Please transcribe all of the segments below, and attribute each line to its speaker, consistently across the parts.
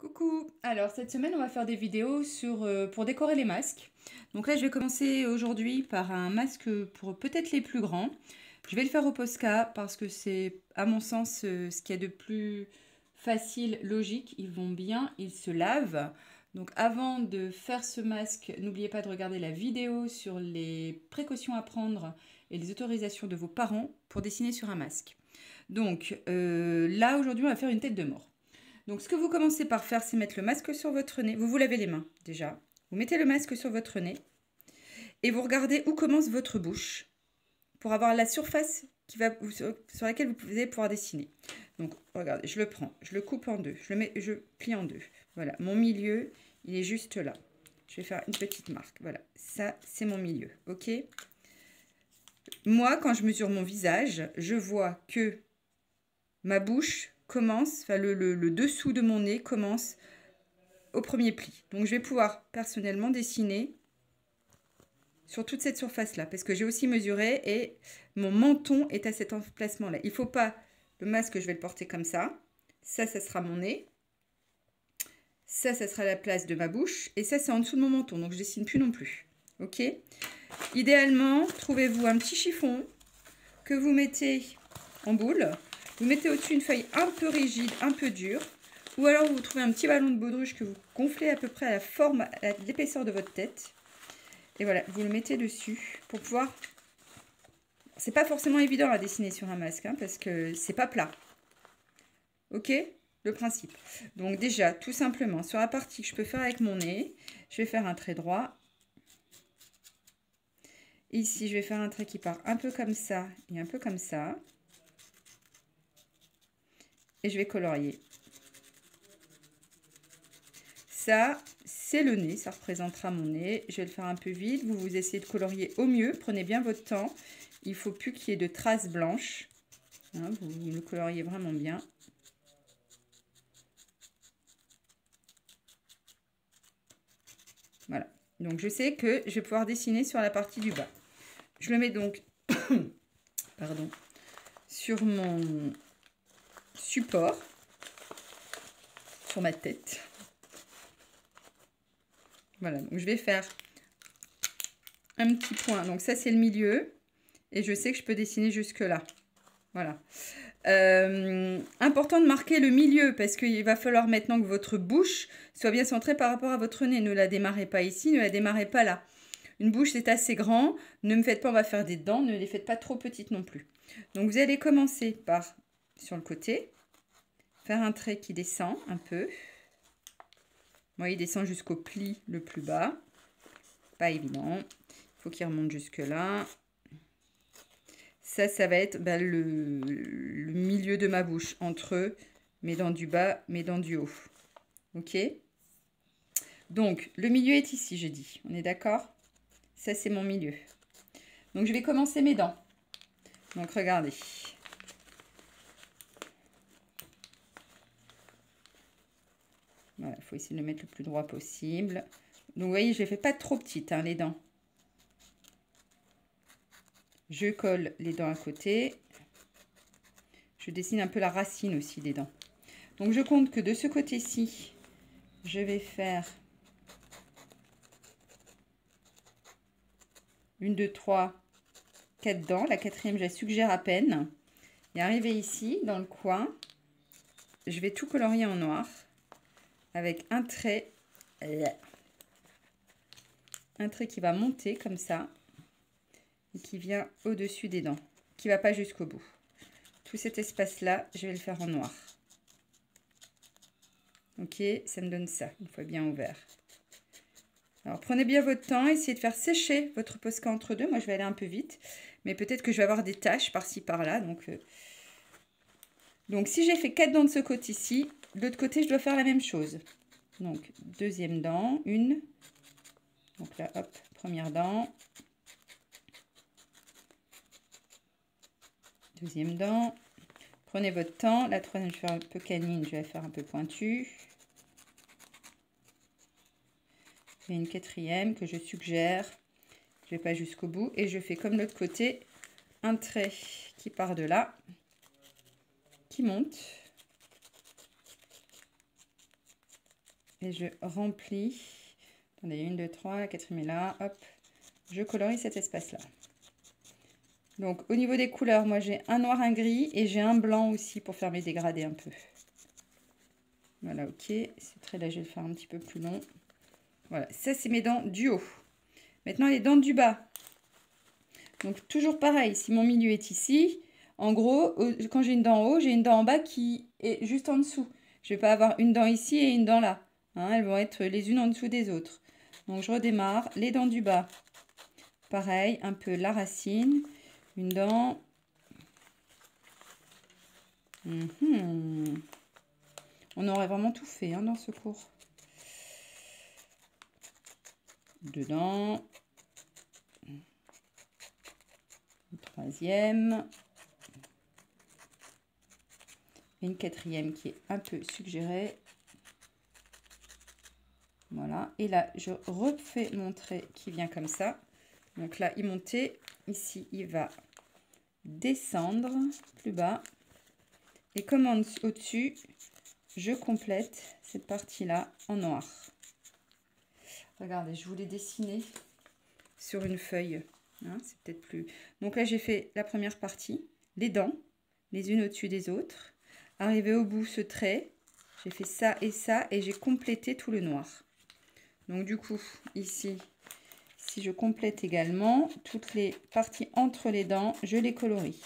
Speaker 1: Coucou! Alors cette semaine on va faire des vidéos pour décorer les masques. Donc là je vais commencer aujourd'hui par un masque pour peut-être les plus grands. Je vais le faire au Posca parce que c'est à mon sens ce qu'il y a de plus facile, logique. Ils vont bien, ils se lavent. Donc avant de faire ce masque, n'oubliez pas de regarder la vidéo sur les précautions à prendre et les autorisations de vos parents pour dessiner sur un masque. Donc là aujourd'hui on va faire une tête de mort. Donc, ce que vous commencez par faire, c'est mettre le masque sur votre nez. Vous vous lavez les mains, déjà. Vous mettez le masque sur votre nez. Et vous regardez où commence votre bouche pour avoir la surface sur laquelle vous allez pouvoir dessiner. Donc, regardez, je le prends, je le coupe en deux, je plie en deux. Voilà, mon milieu, il est juste là. Je vais faire une petite marque. Voilà, ça, c'est mon milieu, ok? Moi, quand je mesure mon visage, je vois que ma bouche commence, enfin le dessous de mon nez commence au premier pli. Donc je vais pouvoir personnellement dessiner sur toute cette surface-là, parce que j'ai aussi mesuré et mon menton est à cet emplacement-là. Il ne faut pas, le masque, je vais le porter comme ça. Ça sera mon nez. Ça sera la place de ma bouche. Et ça, c'est en dessous de mon menton, donc je dessine plus non plus. Ok? Idéalement, trouvez-vous un petit chiffon que vous mettez en boule. Vous mettez au-dessus une feuille un peu rigide, un peu dure. Ou alors vous trouvez un petit ballon de baudruche que vous gonflez à peu près à la forme, à l'épaisseur de votre tête. Et voilà, vous le mettez dessus pour pouvoir... C'est pas forcément évident à dessiner sur un masque, hein, parce que c'est pas plat. Ok? Le principe. Donc déjà, tout simplement, sur la partie que je peux faire avec mon nez, je vais faire un trait droit. Ici, je vais faire un trait qui part un peu comme ça et un peu comme ça. Et je vais colorier. Ça, c'est le nez, ça représentera mon nez. Je vais le faire un peu vite. Vous essayez de colorier au mieux. Prenez bien votre temps. Il ne faut plus qu'il y ait de traces blanches. Hein, vous le coloriez vraiment bien. Voilà. Donc, je sais que je vais pouvoir dessiner sur la partie du bas. Je le mets donc pardon, sur mon support, sur ma tête. Voilà, donc je vais faire un petit point. Donc ça, c'est le milieu. Et je sais que je peux dessiner jusque là. Voilà. Important de marquer le milieu parce qu'il va falloir maintenant que votre bouche soit bien centrée par rapport à votre nez. Ne la démarrez pas ici, ne la démarrez pas là. Une bouche, c'est assez grand. Ne me faites pas, on va faire des dents. Ne les faites pas trop petites non plus. Donc, vous allez commencer par, sur le côté, faire un trait qui descend un peu. Moi, il descend jusqu'au pli le plus bas. Pas évident. Il faut qu'il remonte jusque là. Ça va être le milieu de ma bouche, entre mes dents du bas, mes dents du haut. Ok? Donc, le milieu est ici, j'ai dit. On est d'accord? Ça, c'est mon milieu. Donc, je vais commencer mes dents. Donc, regardez. Voilà, il faut essayer de le mettre le plus droit possible. Donc, vous voyez, je ne les fais pas trop petites, hein, les dents. Je colle les dents à côté. Je dessine un peu la racine aussi des dents. Donc, je compte que de ce côté-ci, je vais faire 1, 2, 3, 4 dents. La quatrième, je la suggère à peine. Et arrivé ici, dans le coin, je vais tout colorier en noir avec un trait qui va monter comme ça et qui vient au-dessus des dents, qui ne va pas jusqu'au bout. Tout cet espace-là, je vais le faire en noir. Ok, ça me donne ça, une fois bien ouvert. Alors, prenez bien votre temps, essayez de faire sécher votre Posca entre deux. Moi, je vais aller un peu vite, mais peut-être que je vais avoir des taches par-ci, par-là. Donc, si j'ai fait 4 dents de ce côté-ci, de l'autre côté, je dois faire la même chose. Donc, deuxième dent, une. Donc là, hop, première dent. Deuxième dent. Prenez votre temps. La troisième, je vais faire un peu canine, je vais la faire un peu pointue. Et une quatrième que je suggère. Je ne vais pas jusqu'au bout. Et je fais comme l'autre côté, un trait qui part de là, qui monte. Et je remplis. Attendez, 1, 2, 3, la quatrième est là. Hop, je colorie cet espace-là. Donc, au niveau des couleurs, moi, j'ai un noir, un gris et j'ai un blanc aussi pour faire mes dégradés un peu. Voilà, ok. C'est très là, je vais le faire un petit peu plus long. Voilà, ça, c'est mes dents du haut. Maintenant, les dents du bas. Donc, toujours pareil, si mon milieu est ici, en gros, quand j'ai une dent en haut, j'ai une dent en bas qui est juste en dessous. Je ne vais pas avoir une dent ici et une dent là. Hein, elles vont être les unes en dessous des autres. Donc, je redémarre. Les dents du bas. Pareil, un peu la racine. Une dent. On aurait vraiment tout fait hein, dans ce cours. Deux dents. Une troisième. Et une quatrième qui est un peu suggérée. Voilà. Et là, je refais mon trait qui vient comme ça. Donc là, il montait. Ici, il va descendre plus bas. Et comme au-dessus, je complète cette partie-là en noir. Regardez, je voulais dessiner sur une feuille. Hein, c'est peut-être plus... Donc là, j'ai fait la première partie. Les dents, les unes au-dessus des autres. Arrivé au bout, ce trait. J'ai fait ça et j'ai complété tout le noir. Donc du coup, ici, si je complète également, toutes les parties entre les dents, je les colorie.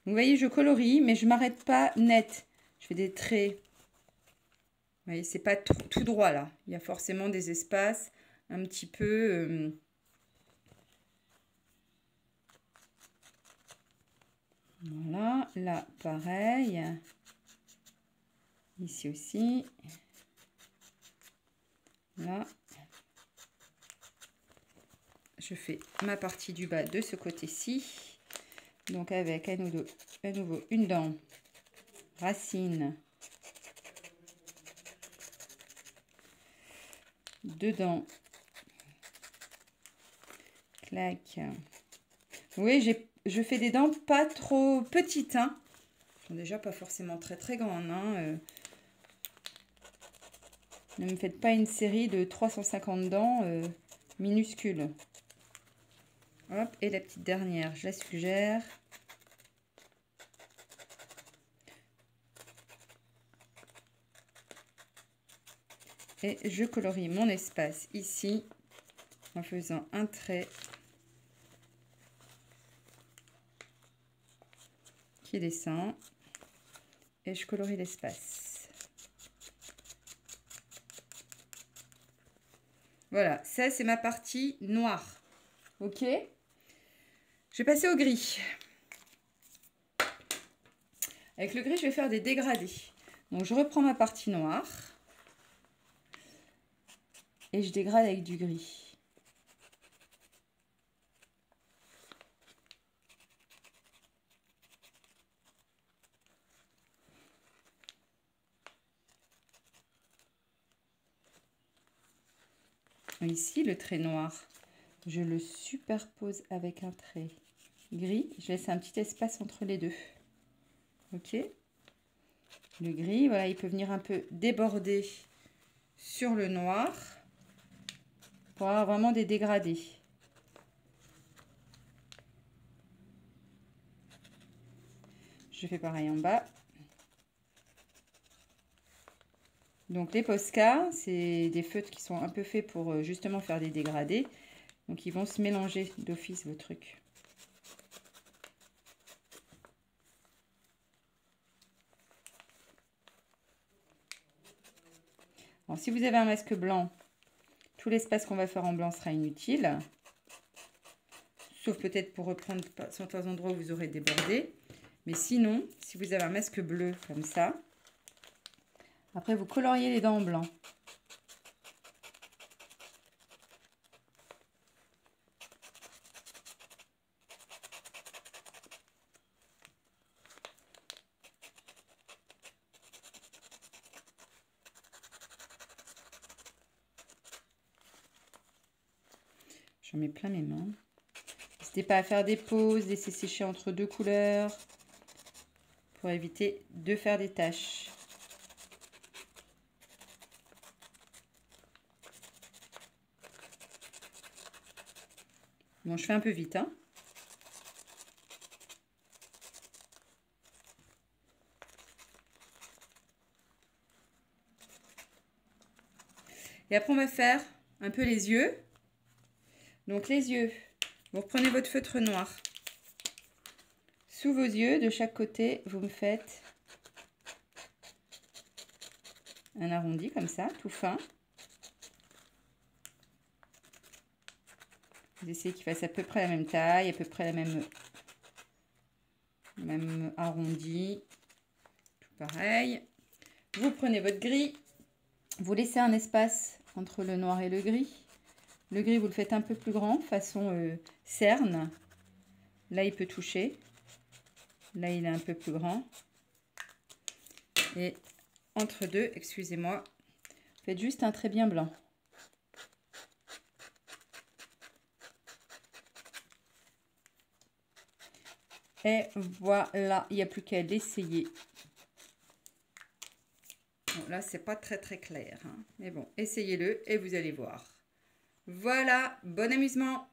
Speaker 1: Vous voyez, je colorie, mais je ne m'arrête pas net. Je fais des traits. Vous voyez, c'est pas tout droit là. Il y a forcément des espaces un petit peu... Voilà, là, pareil. Ici aussi. Là. Je fais ma partie du bas de ce côté-ci. Donc avec à nouveau une dent, racine, deux dents, clac. Oui, je fais des dents pas trop petites, hein. Déjà pas forcément très très grandes. Hein. Ne me faites pas une série de 350 dents minuscules. Hop, et la petite dernière, je la suggère. Et je colorie mon espace ici en faisant un trait qui descend. Et je colorie l'espace. Voilà, ça c'est ma partie noire. Ok? Je vais passer au gris. Avec le gris, je vais faire des dégradés. Donc je reprends ma partie noire. Et je dégrade avec du gris. Ici, le trait noir, je le superpose avec un trait gris. Je laisse un petit espace entre les deux. Ok? Le gris, voilà, il peut venir un peu déborder sur le noir pour avoir vraiment des dégradés. Je fais pareil en bas. Donc les Posca, c'est des feutres qui sont un peu faits pour justement faire des dégradés. Donc ils vont se mélanger d'office vos trucs. Alors si vous avez un masque blanc, tout l'espace qu'on va faire en blanc sera inutile. Sauf peut-être pour reprendre certains endroits où vous aurez débordé. Mais sinon, si vous avez un masque bleu comme ça, après vous coloriez les dents en blanc. J'en mets plein mes mains. N'hésitez pas à faire des pauses, laisser sécher entre deux couleurs pour éviter de faire des taches. Bon, je fais un peu vite, hein. Et après, on va faire un peu les yeux. Donc, les yeux, vous reprenez votre feutre noir. Sous vos yeux, de chaque côté, vous me faites un arrondi comme ça, tout fin. Vous essayez qu'il fasse à peu près la même taille, à peu près la même arrondi. Tout pareil. Vous prenez votre gris. Vous laissez un espace entre le noir et le gris. Le gris, vous le faites un peu plus grand, façon cerne. Là, il peut toucher. Là, il est un peu plus grand. Et entre deux, excusez-moi, faites juste un trait bien blanc. Et voilà, il n'y a plus qu'à l'essayer. Bon, là, c'est pas très clair, hein. Mais bon, essayez-le et vous allez voir. Voilà, bon amusement!